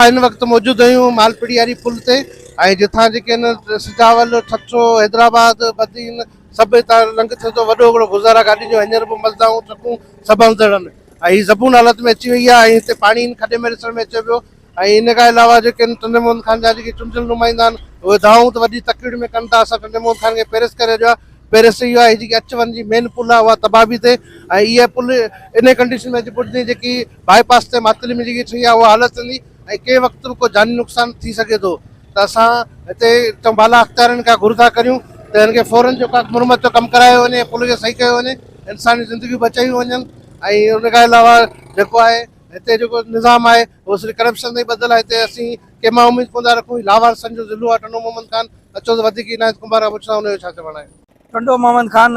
इन वक्त मौजूद आहियूं मालपीड़ी वारी पुल ते ऐं जिथां जेके आहिनि सिजावल ठठो हैदराबाद बदीन सभु हितां लंघ थिए थो। वॾो हिकिड़ो गुज़ारा गाॾी जो हींअर बि मज़दाऊं ट्रकूं सभु अंदरि आहिनि ऐं हीअ ज़बून हालत में अची वई आहे ऐं हिते पाणी खॾे में ॾिसण में अचे पियो। ऐं इन खां अलावा जेके आहिनि टंडे खान जा जेके चुंडल नुमाईंदा आहिनि उहे दाऊं त वॾी तकड़ि में कनि था। असां टंडे खान खे पेरिस करे ॾियो आहे। पेरिस इहो आहे जेकी अच वञ जी मेन पुल आहे उहा तबाह बि थिए ऐं इहा पुल इन कंडीशन में अची पुॼंदी जेकी बाईपास ते मातली में जेकी ठही आहे उहा हालत थींदी ऐं कंहिं वक़्तु बि को जानी नुक़सान थी सघे थो। त असां हिते बाला अख़्तियारनि खां घुर था करियूं त हिन खे फौरन जेको मुरमत जो कमु करायो वञे, पुल खे सही कयो वञे, इंसानी ज़िंदगियूं बचायूं वञनि। ऐं उन खां अलावा जेको आहे हिते जेको निज़ाम आहे उहो सिर्फ़ु करप्शन ते ई ॿधलु आहे। हिते असीं कंहिं मां उमेदु कोन था रखूं। लावार सन जो ज़िलो आहे टंडो मोहम्मद खान, अचो त वधीक इनायत कुमार खां पुछां हुनजो छा चवणु आहे। टंडो मोहम्मद खान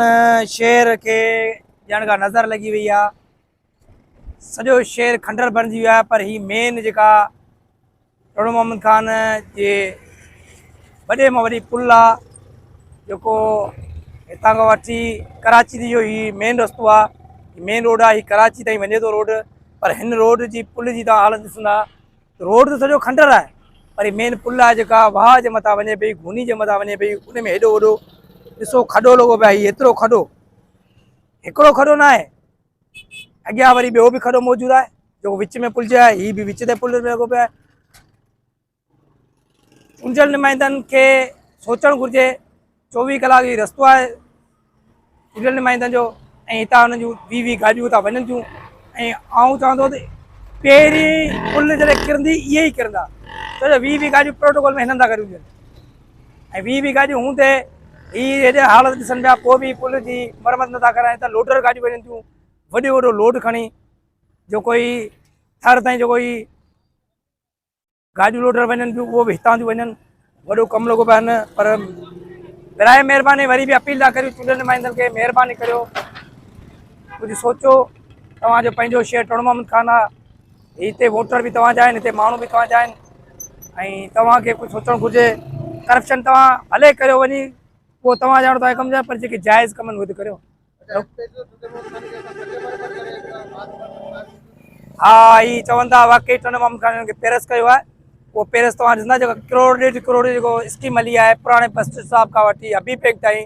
शेर के ॼण खां नज़र लगी वही है, सॼो शेर खंडर बणिजी वियो आहे। पर ही मेन जेका टंडो मोहम्मद खान जे वॾे में वॾी पुल आहे जेको हितां खां वठी कराची जो ही मेन रस्तो आहे, मेन रोड आहे, ही कराची ताईं वञे थो रोड। पर हिन रोड जी पुल जी तव्हां हालत ॾिसंदा, रोड त सॼो खंडर आहे पर मेन पुल आहे जेका वाह जे मथां वञे पई, घूनी जे मथां वञे पई, उन में हेॾो वॾो ॾिसो खॾो लॻो पियो आहे। हीउ एतिरो खॾो, हिकिड़ो खॾो न आहे, अॻियां वरी ॿियो बि खॾो मौजूदु आहे जेको विच में पुल जे आहे। हीउ बि विच ते पुल लॻो पियो आहे। चूंडियल नुमाइंदनि खे सोचणु घुरिजे, 24 कलाक ही रस्तो आहे चूंडियल नुमाइंदनि जो ऐं हितां हुननि जूं 20 गाॾियूं था वञनि थियूं। ऐं आउं चवंदो त पहिरीं पुल जॾहिं किरंदी इहे ई किरंदा, छो जो 20 गाॾियूं प्रोटोकॉल में हिननि था करियूं ऐं 20 गाॾियूं हूं ते हीअ हेॾे हालत ॾिसनि पिया, पोइ बि पुल जी मरमत नथा कराइनि त लोडर गाॾियूं वञनि थियूं, वॾो वॾो लोड खणी जेको ही थर ताईं जेको ही गाॾियूं लोडर वञनि थियूं उहो बि हितां थियूं वञनि। वॾो कमु लॻो पिया आहिनि। पर बराए महिरबानी वरी बि अपील था करियूं चूंडियल नुमाइंदनि खे, महिरबानी करियो कुझु सोचो। तव्हांजो पंहिंजो शेर टंडो मोहम्मद खान आहे, हिते वोटर बि तव्हांजा आहिनि, हिते माण्हू बि तव्हांजा आहिनि ऐं तव्हांखे कुझु सोचणु घुरिजे। करप्शन तव्हां भले करियो वञी, वो तव्हां ॼाणो तव्हांखे कमु पर जेके जाइज़ कमनि उहे त करियो। हाँ, ही चवनि था वाकई टंडो मोहम्मद खान खे पेरिस कयो आहे। वो पेरिस तव्हां ॾिसंदा जेको करोड़ 1.5 करोड़ जेको स्कीम हली आहे पुराणे बस साहिब खां वठी हबीब बैंक ताईं,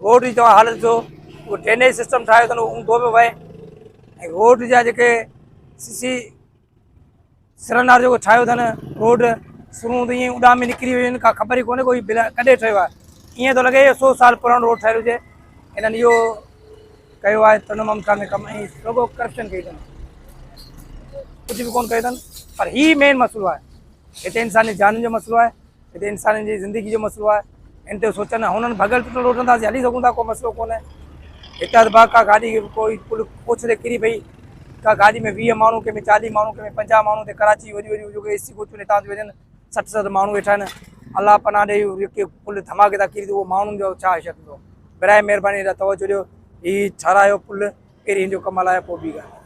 रोड जी तव्हां हालत ॾिसो, उहो ड्रेनेज सिस्टम ठाहियो अथनि ऊंधो पियो वहे ऐं रोड जा जेके सीसी सिरनार जेको ठाहियो अथनि रोड शुरू त ईअं उॾाम में निकिरी वियूं आहिनि, का ख़बर ई कोन्हे कोई कॾहिं ठहियो आहे। ईअं थो लॻे 100 साल पुराणो रोड ठहियलु हुजे। हिननि इहो कयो आहे टंडो मोहम्मद खान में कमु ऐं रुॻो करप्शन कई अथनि, कुझु बि कोन कयो अथनि। पर हीउ मेन मसइलो आहे, हिते इंसानी जान जो मसइलो आहे, हिते इंसाननि जी ज़िंदगी जो मसइलो आहे। इन ते सोचनि हुननि भॻल टुटल रोडंदासीं हली सघूं था, को मसइलो कोन्हे। हितां त का गाॾी कोई पुल कोच ते किरी पई, का गाॾी में 20 माण्हू, कंहिंमें 40 माण्हू, कंहिंमें 50 माण्हू ते कराची वॾी वॾियूं जेके एसी कोचूं हितां थी वञनि, 60 माण्हू वेठा आहिनि। अलाह पनाह ॾे जेके पुल धमाके था किरी उहो माण्हुनि जो छा शक थो। बराए महिरबानी तवजो ॾियो, हीउ ठारायो पुल पहिरीं हिन जो कमु हलायो पोइ बि ॻाल्हि।